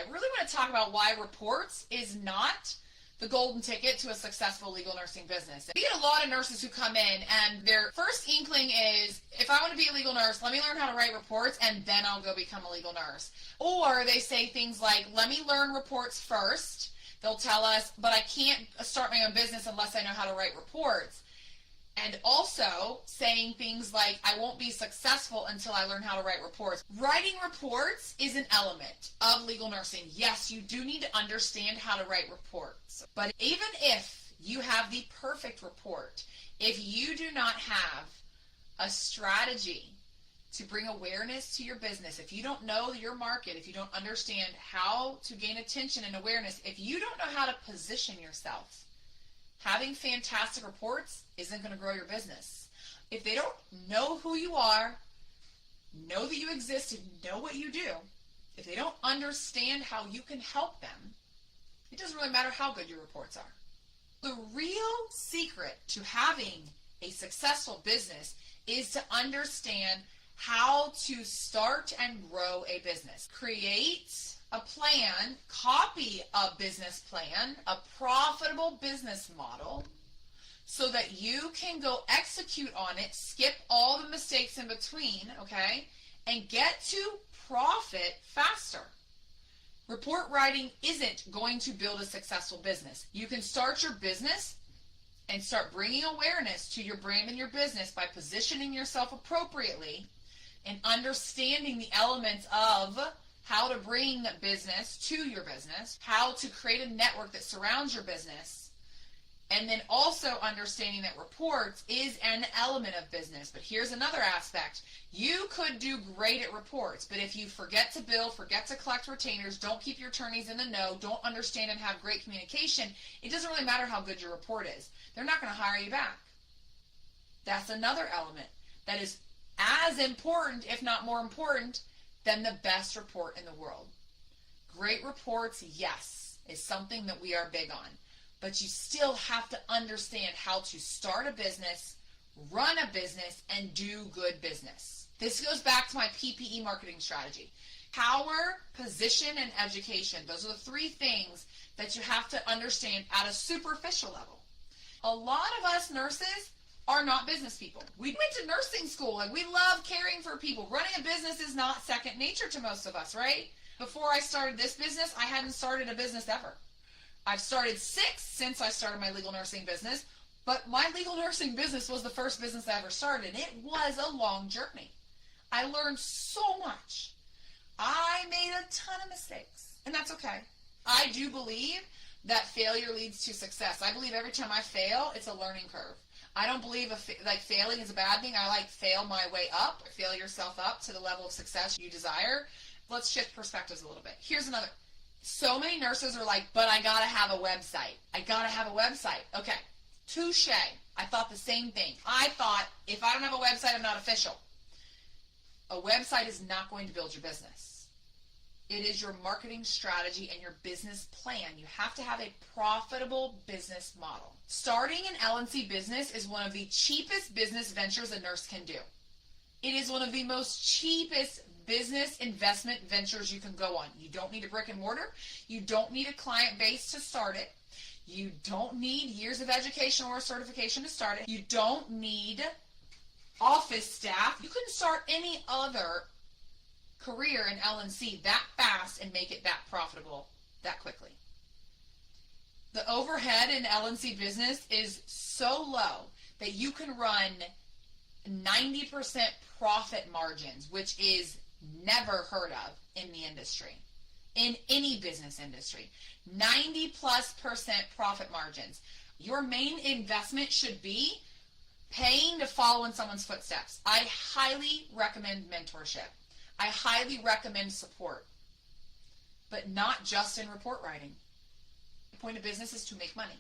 I really want to talk about why reports is not the golden ticket to a successful legal nursing business. We get a lot of nurses who come in and their first inkling is, if I want to be a legal nurse, let me learn how to write reports and then I'll go become a legal nurse. Or they say things like, let me learn reports first. They'll tell us, but I can't start my own business unless I know how to write reports. And also saying things like, I won't be successful until I learn how to write reports. Writing reports is an element of legal nursing. Yes, you do need to understand how to write reports. But even if you have the perfect report, if you do not have a strategy to bring awareness to your business, if you don't know your market, if you don't understand how to gain attention and awareness, if you don't know how to position yourself, having fantastic reports isn't going to grow your business. If they don't know who you are, know that you exist, and know what you do, if they don't understand how you can help them, it doesn't really matter how good your reports are. The real secret to having a successful business is to understand how to start and grow a business. Create a plan, copy a business plan, a profitable business model, so that you can go execute on it, skip all the mistakes in between, okay, and get to profit faster. Report writing isn't going to build a successful business. You can start your business and start bringing awareness to your brand and your business by positioning yourself appropriately and understanding the elements of how to bring business to your business, how to create a network that surrounds your business, and then also understanding that reports is an element of business. But here's another aspect. You could do great at reports, but if you forget to bill, forget to collect retainers, don't keep your attorneys in the know, don't understand and have great communication, it doesn't really matter how good your report is. They're not going to hire you back. That's another element that is as important, if not more important, than the best report in the world. Great reports, yes, is something that we are big on. But you still have to understand how to start a business, run a business, and do good business. This goes back to my PPE marketing strategy. Power, position, and education. Those are the three things that you have to understand at a superficial level. A lot of us nurses are not business people. We went to nursing school. Like, we love caring for people. Running a business is not second nature to most of us, right? Before I started this business, I hadn't started a business ever. I've started 6 since I started my legal nursing business, but my legal nursing business was the first business I ever started, and it was a long journey. I learned so much. I made a ton of mistakes, and that's okay. I do believe that failure leads to success. I believe every time I fail, it's a learning curve. I don't believe failing is a bad thing. I fail my way up, fail yourself up to the level of success you desire. Let's shift perspectives a little bit. Here's another. So many nurses are like, but I gotta have a website. I gotta have a website. Okay, touche. I thought the same thing. I thought, if I don't have a website, I'm not official. A website is not going to build your business. It is your marketing strategy and your business plan. You have to have a profitable business model. Starting an LNC business is one of the cheapest business ventures a nurse can do. It is one of the most cheapest business investment ventures you can go on. You don't need a brick and mortar. You don't need a client base to start it. You don't need years of education or certification to start it. You don't need office staff. You can start any other career in LNC that fast and make it that profitable that quickly. The overhead in LNC business is so low that you can run 90% profit margins, which is never heard of in the industry, in any business industry. 90+% profit margins. Your main investment should be paying to follow in someone's footsteps. I highly recommend mentorship. I highly recommend support, but not just in report writing. The point of business is to make money.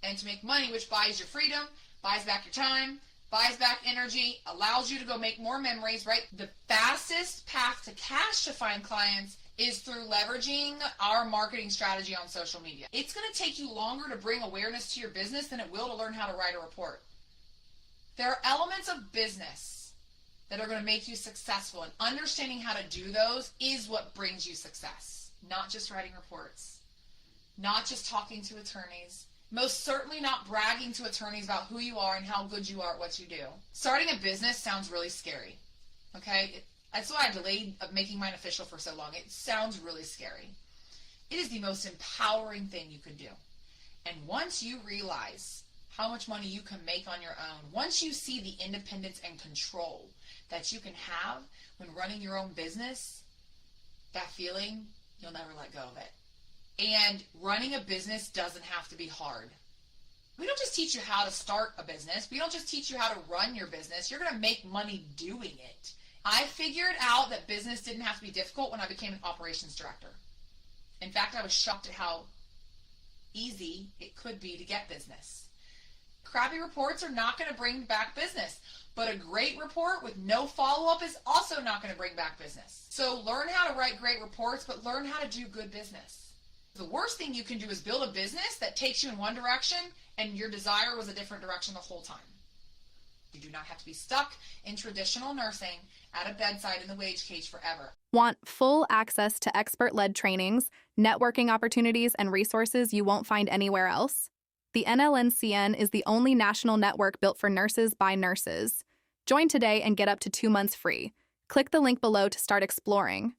And to make money, which buys your freedom, buys back your time, buys back energy, allows you to go make more memories, right? The fastest path to cash to find clients is through leveraging our marketing strategy on social media. It's going to take you longer to bring awareness to your business than it will to learn how to write a report. There are elements of business that are going to make you successful, and understanding how to do those is what brings you success. not just writing reports, not just talking to attorneys, most certainly not bragging to attorneys about who you are and how good you are at what you do. Starting a business sounds really scary, okay? That's why I delayed making mine official for so long. It sounds really scary. It is the most empowering thing you could do. And once you realize how much money you can make on your own, once you see the independence and control that you can have when running your own business, that feeling, you'll never let go of it. And running a business doesn't have to be hard. We don't just teach you how to start a business. We don't just teach you how to run your business. You're going to make money doing it. I figured out that business didn't have to be difficult when I became an operations director. In fact, I was shocked at how easy it could be to get business. Crappy reports are not going to bring back business, but a great report with no follow-up is also not going to bring back business. So learn how to write great reports, but learn how to do good business. The worst thing you can do is build a business that takes you in one direction and your desire was a different direction the whole time. You do not have to be stuck in traditional nursing at a bedside in the wage cage forever. Want full access to expert-led trainings, networking opportunities, and resources you won't find anywhere else? The NLNCN is the only national network built for nurses by nurses. Join today and get up to 2 months free. Click the link below to start exploring.